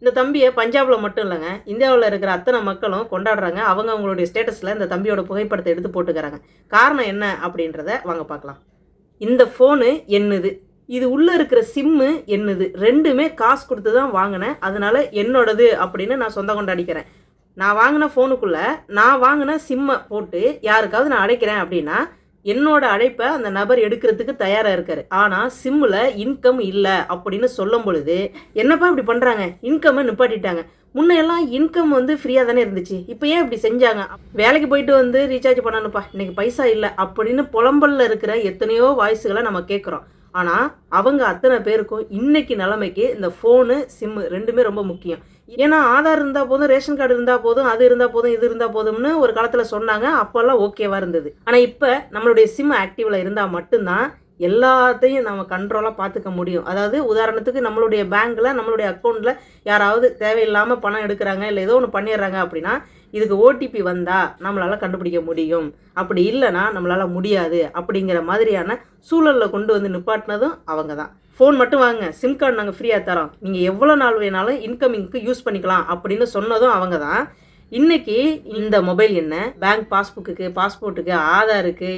இந்த தம்பியை பஞ்சாபில் மட்டும் இல்லைங்க, இந்தியாவில் இருக்கிற அத்தனை மக்களும் கொண்டாடுறாங்க. அவங்களுடைய ஸ்டேட்டஸில் இந்த தம்பியோட புகைப்படத்தை எடுத்து போட்டுக்கிறாங்க. காரணம் என்ன அப்படின்றத வாங்க பார்க்கலாம். இந்த ஃபோனு என்னது, இது உள்ளே இருக்கிற சிம்மு என்னது, ரெண்டுமே காசு கொடுத்து தான் வாங்கினேன். அதனால என்னோடது அப்படின்னு நான் சொந்தம் கொண்டாடிக்கிறேன். நான் வாங்கின ஃபோனுக்குள்ளே நான் வாங்கின சிம்மை போட்டு யாருக்காவது நான் அழைக்கிறேன் அப்படின்னா என்னோட அழைப்பை அந்த நபர் எடுக்கிறதுக்கு தயாராக இருக்கார். ஆனால் சிம்மில் இன்கம் இல்லை அப்படின்னு சொல்லும் பொழுது என்னப்பா இப்படி பண்ணுறாங்க, இன்கம்மை நிப்பாட்டிட்டாங்க. முன்னையெல்லாம் இன்கம் ஃப்ரீயாக தானே இருந்துச்சு, இப்போ ஏன் இப்படி செஞ்சாங்க? வேலைக்கு போயிட்டு ரீசார்ஜ் பண்ணணும்ப்பா, இன்றைக்கி பைசா இல்லை அப்படின்னு புலம்பலில் இருக்கிற எத்தனையோ வாய்ஸுகளை நம்ம கேட்குறோம். ஆனால் அவங்க அத்தனை பேருக்கும் இன்னைக்கு நிலைமைக்கு இந்த ஃபோனு சிம்மு ரெண்டுமே ரொம்ப முக்கியம். ஏன்னா ஆதார் இருந்தால் போதும், ரேஷன் கார்டு இருந்தால் போதும், அது இருந்தால் போதும், இது இருந்தால் போதும்னு ஒரு காலத்தில் சொன்னாங்க. அப்போல்லாம் ஓகேவாக இருந்தது. ஆனால் இப்போ நம்மளுடைய சிம் ஆக்டிவில் இருந்தால் மட்டும்தான் எல்லாத்தையும் நம்ம கண்ட்ரோலாக பார்த்துக்க முடியும். அதாவது உதாரணத்துக்கு நம்மளுடைய பேங்க்கில் நம்மளுடைய அக்கௌண்ட்டில் யாராவது தேவையில்லாமல் பணம் எடுக்கிறாங்க, இல்லை ஏதோ ஒன்று பண்ணிடுறாங்க அப்படின்னா இதுக்கு ஓடிபி வந்தால் நம்மளால் கண்டுபிடிக்க முடியும். அப்படி இல்லைன்னா நம்மளால் முடியாது. அப்படிங்கிற மாதிரியான சூழலில் கொண்டு நிப்பாட்டினதும் அவங்க தான். ஃபோன் மட்டும் வாங்க, சிம் கார்டு நாங்கள் ஃப்ரீயாக தரோம், நீங்கள் எவ்வளோ நாள் வேணாலும் இன்கமிங்க்கு யூஸ் பண்ணிக்கலாம் அப்படின்னு சொன்னதும் அவங்க தான். இன்னைக்கு இந்த மொபைல் என்ன, பேங்க் பாஸ்புக்கு, பாஸ்போர்ட்டுக்கு, ஆதாருக்கு,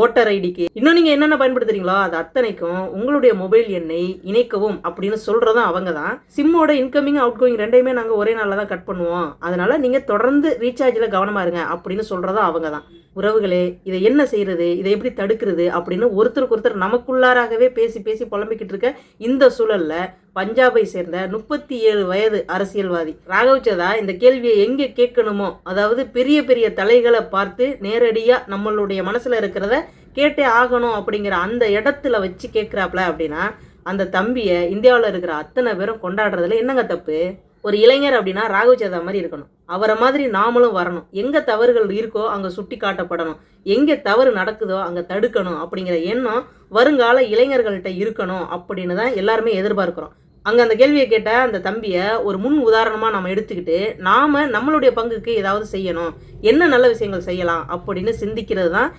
ஓட்டர் ஐடிக்கு, இன்னும் நீங்கள் என்னென்ன பயன்படுத்துறீங்களோ அது அத்தனைக்கும் உங்களுடைய மொபைல் எண்ணை இணைக்கவும் அப்படின்னு சொல்கிறதும் அவங்க தான். சிம்மோட இன்கமிங் அவுட் கோயிங் ரெண்டையுமே நாங்கள் ஒரே நாளில் தான் கட் பண்ணுவோம், அதனால் நீங்கள் தொடர்ந்து ரீசார்ஜில் கவனமாக இருங்க அப்படின்னு சொல்கிறதும் அவங்க தான். உறவுகளே, இதை என்ன செய்கிறது, இதை எப்படி தடுக்கிறது அப்படின்னு ஒருத்தருக்கு ஒருத்தர் நமக்குள்ளாராகவே பேசி பேசி புலம்பிக்கிட்டு இருக்க இந்த சூழலில் பஞ்சாபை சேர்ந்த 37 வயது அரசியல்வாதி ராகவ் சதா இந்த கேள்வியை எங்கே கேட்கணுமோ, அதாவது பெரிய பெரிய தலைகளை பார்த்து நேரடியாக நம்மளுடைய மனசில் இருக்கிறத கேட்டே ஆகணும் அப்படிங்கிற அந்த இடத்துல வச்சு கேட்குறாப்ல அப்படின்னா அந்த தம்பியை இந்தியாவில் இருக்கிற அத்தனை பேரும் கொண்டாடுறதுல என்னங்க தப்பு? ஒரு இளைஞர் அப்படின்னா ராகவ் சதா மாதிரி இருக்கணும், அவரை மாதிரி நாமளும் வரணும். எங்கே தவறுகள் இருக்கோ அங்கே சுட்டி காட்டப்படணும், எங்கே தவறு நடக்குதோ அங்கே தடுக்கணும் அப்படிங்கிற எண்ணம் வருங்கால இளைஞர்கள்ட்ட இருக்கணும் அப்படின்னு தான் எல்லாருமே எதிர்பார்க்குறோம். அங்கே அந்த கேள்வியை கேட்ட அந்த தம்பியை ஒரு முன் உதாரணமாக நம்ம எடுத்துக்கிட்டு நாம் நம்மளுடைய பங்குக்கு ஏதாவது செய்யணும், என்ன நல்ல விஷயங்கள் செய்யலாம் அப்படின்னு சிந்திக்கிறது தான்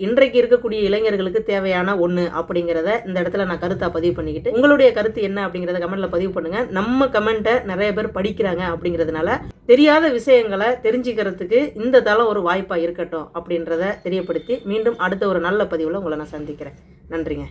இன்றைக்கு இருக்கக்கூடிய இளைஞர்களுக்கு தேவையான ஒன்று அப்படிங்கிறத இந்த இடத்துல நான் கருத்தாக பதிவு பண்ணிக்கிட்டு உங்களுடைய கருத்து என்ன அப்படிங்கிறத கமெண்ட்டில் பதிவு பண்ணுங்கள். நம்ம கமெண்ட்டை நிறைய பேர் படிக்கிறாங்க அப்படிங்கிறதுனால தெரியாத விஷயங்களை தெரிஞ்சுக்கிறதுக்கு இந்த தளம் ஒரு வாய்ப்பாக இருக்கட்டும் அப்படின்றத தெரியப்படுத்தி மீண்டும் அடுத்த ஒரு நல்ல பதிவில் உங்களை நான் சந்திக்கிறேன். நன்றிங்க.